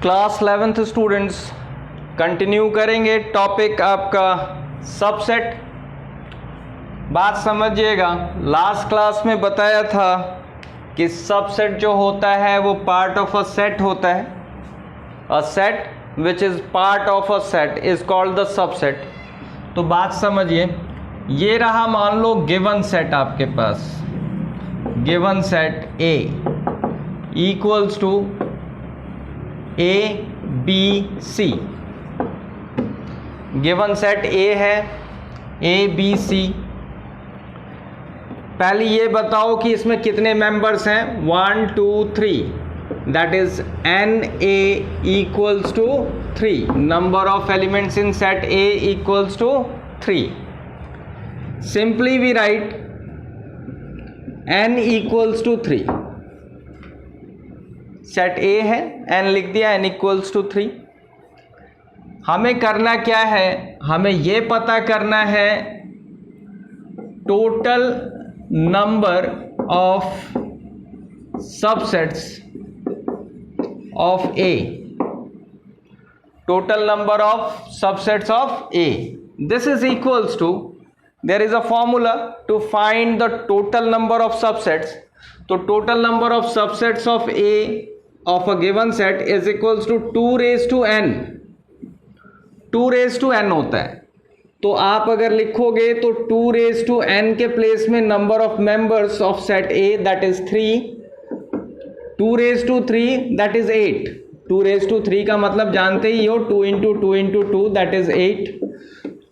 Class 11th students continue करेंगे topic आपका subset. बात समझिएगा, लास्ट क्लास में बताया था कि सबसेट जो होता है वो पार्ट ऑफ अ सेट होता है। A set which is part of a set is called the subset. तो बात समझिए, ये रहा मान लो गिवन सेट आपके पास, given set A equals to A B C। Given set A है A B C। पहले ये बताओ कि इसमें कितने मेंबर्स हैं, 1 2 3, that is NA equals to 3। Number of elements in set A equals to 3। Simply we write n equals to 3। Set A है, n लिख दिया, n इक्वल्स टू 3। हमें करना क्या है, हमें ये पता करना है total number of subsets of A। Total number of subsets of A, this is equals to, there is a formula to find the total number of subsets. तो total number of subsets of A of a given set is equals to 2 raised to n। 2 raised to n होता है। तो आप अगर लिखोगे तो 2 raised to n के place में number of members of set A that is 3। 2 raised to 3 that is 8। 2 raised to 3 का मतलब जानते ही हो, 2 into 2 into 2 दैट इज 8।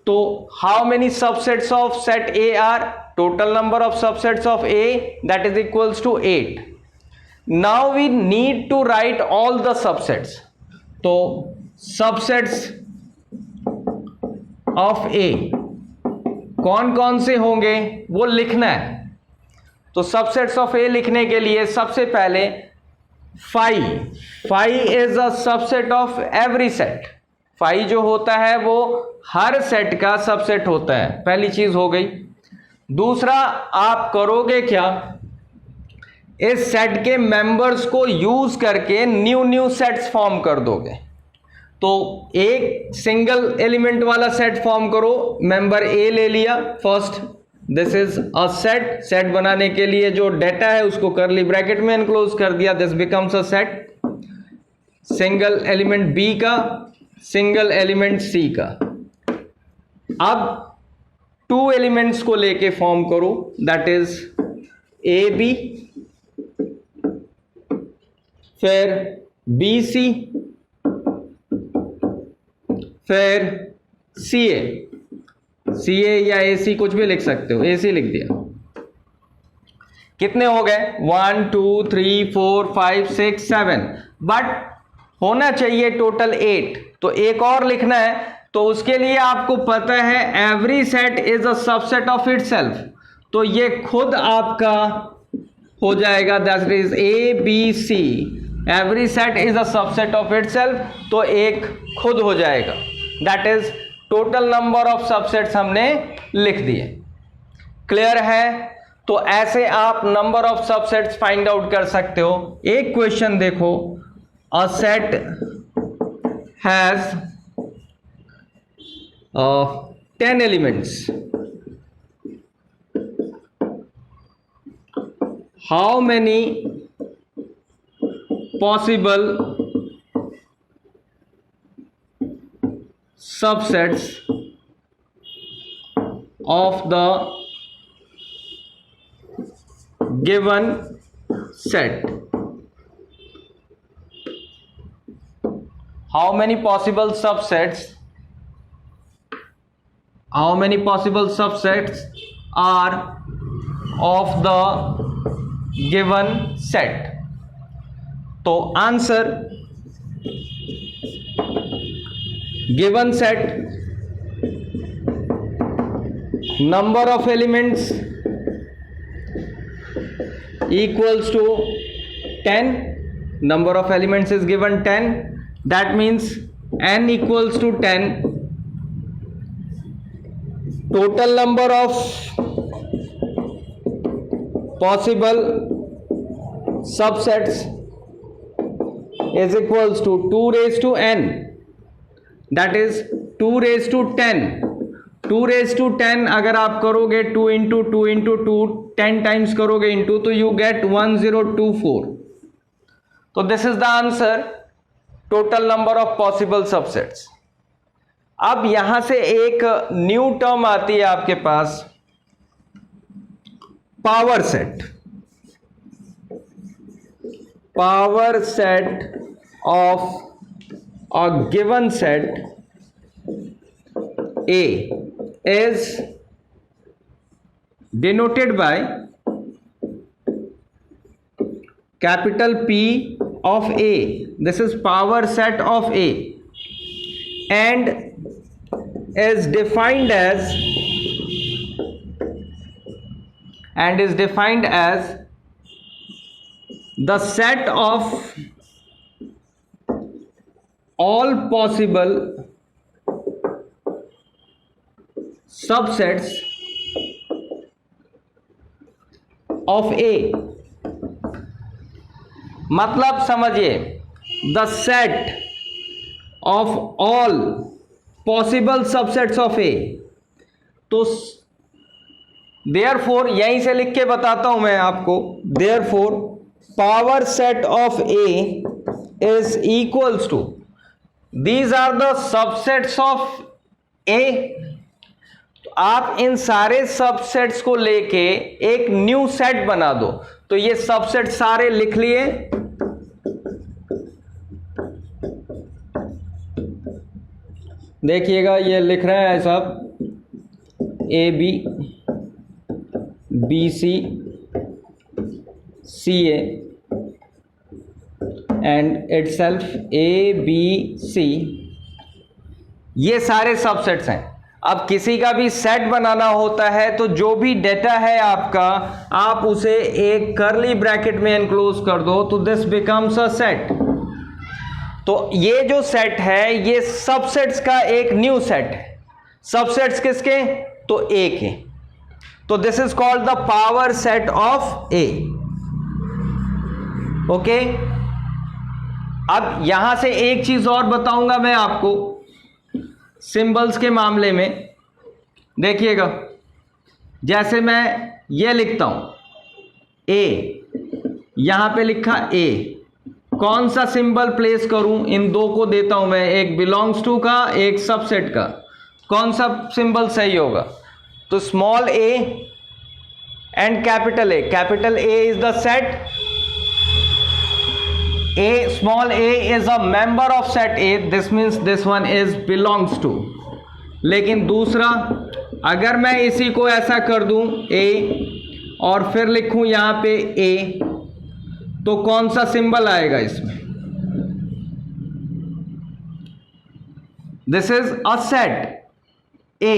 तो how many subsets of set A are, total number of subsets of A that is equals to 8। Now we need to write all the subsets। तो subsets of A कौन कौन से होंगे वो लिखना है। तो subsets of A लिखने के लिए सबसे पहले phi is a subset of every set। phi जो होता है वो हर सेट का सबसेट होता है, पहली चीज हो गई। दूसरा, आप करोगे क्या, इस सेट के मेंबर्स को यूज करके न्यू सेट्स फॉर्म कर दोगे। तो एक सिंगल एलिमेंट वाला सेट फॉर्म करो, मेंबर A ले लिया first, this is a set. Set बनाने के लिए जो डेटा है उसको करली ब्रैकेट में एनक्लोज कर दिया, this becomes a set. Single element B का, सिंगल एलिमेंट C का। अब 2 एलिमेंट्स को लेके फॉर्म करो, दैट इज AB, फिर BC, फिर CA या AC कुछ भी लिख सकते हो, AC लिख दिया। कितने हो गए, 1 2 3 4 5 6 7, बट होना चाहिए टोटल 8। तो एक और लिखना है, तो उसके लिए आपको पता है every set is a subset of itself. तो ये खुद आपका हो जाएगा, that is ABC। Every set is a subset of itself, तो एक खुद हो जाएगा, that is total number of subsets हमने लिख दिए। क्लियर है? तो ऐसे आप number of subsets find out कर सकते हो। एक क्वेश्चन देखो, a set has 10 elements, how many possible subsets of the given set? How many possible subsets are of the given set? तो answer, given set number of elements equals to 10। Number of elements is given 10, that means n equals to 10। Total number of possible subsets is equals to 2 raised to n, that is 2 raised to 10. 2 raised to 10 अगर आप करोगे 2 into 2 into 2 10 times करोगे into, तो you get 1024. तो this is the answer, total number of possible subsets. अब यहां से एक न्यू टर्म आती है आपके पास, power set. Power set of a given set A is denoted by capital P of A. This is power set of A and is defined as the set of all possible subsets of A. मतलब समझिए, the set of all possible subsets of A. तो therefore यहीं से लिख के बताता हूं मैं आपको, therefore power set of A is equals to, these are the subsets of A. आप इन सारे सबसेट्स को लेके एक न्यू सेट बना दो. तो ये सबसेट सारे लिख लिए, देखिएगा ये लिख रहे हैं सब, A B, B C, C A and itself A B C. ये सारे सबसेट्स हैं. अब किसी का भी सेट बनाना होता है तो जो भी डेटा है आपका, आप उसे एक कर्ली ब्रैकेट में एनक्लोज कर दो, तो दिस बिकम्स अ सेट. तो ये जो सेट है ये सबसेट्स का एक न्यू सेट है. सबसेट्स किसके? तो ए के. तो this is called the power set of A. Okay, अब यहां से एक चीज और बताऊंगा मैं आपको सिंबल्स के मामले में. देखिएगा, जैसे मैं ये लिखता हूं ए, यहां पे लिखा ए, कौन सा सिंबल प्लेस करूं? इन दो को देता हूं मैं, एक बिलोंग्स टू का, एक सबसेट का. कौन सा सिंबल सही होगा? तो small A and capital A. Capital A is the set A, small a is a member of set A. This means this one is belongs to. लेकिन दूसरा, अगर मैं इसी को ऐसा कर दूं A और फिर लिखूं यहां पे A, तो कौन सा सिंबल आएगा इसमें? This is a set A.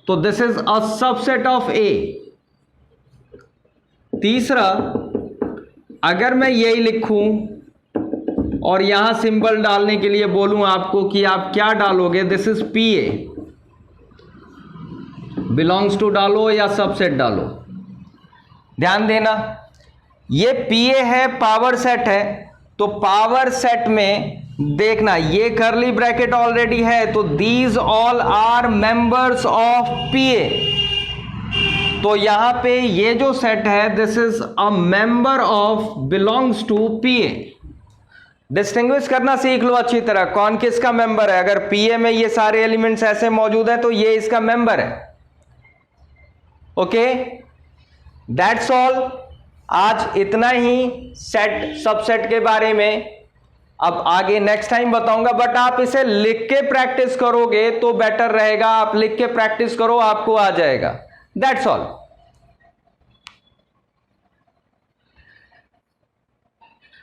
तो this is a subset of A. तीसरा, अगर मैं यही लिखूं और यहां सिंबल डालने के लिए बोलूं आपको कि आप क्या डालोगे, this is P A. Belongs to डालो या सबसेट डालो, ध्यान देना. ये पी ए है, पावर सेट है. तो पावर सेट में देखना, ये कर्ली ब्रैकेट ऑलरेडी है, तो these all are members of P A. तो यहां पे ये जो सेट है, this is a member of belongs to P A. Distinguish करना सीख लो अच्छी तरह, कौन किसका मेंबर है. अगर पी ए में ये सारे एलिमेंट्स ऐसे मौजूद हैं तो ये इसका मेंबर है. Okay, that's all. आज इतना ही सेट सबसेट के बारे में. अब आगे नेक्स्ट टाइम बताऊंगा, बट आप इसे लिख के प्रैक्टिस करोगे तो बेटर रहेगा. आप लिख के प्रैक्टिस करो, आपको आ जाएगा. That's all.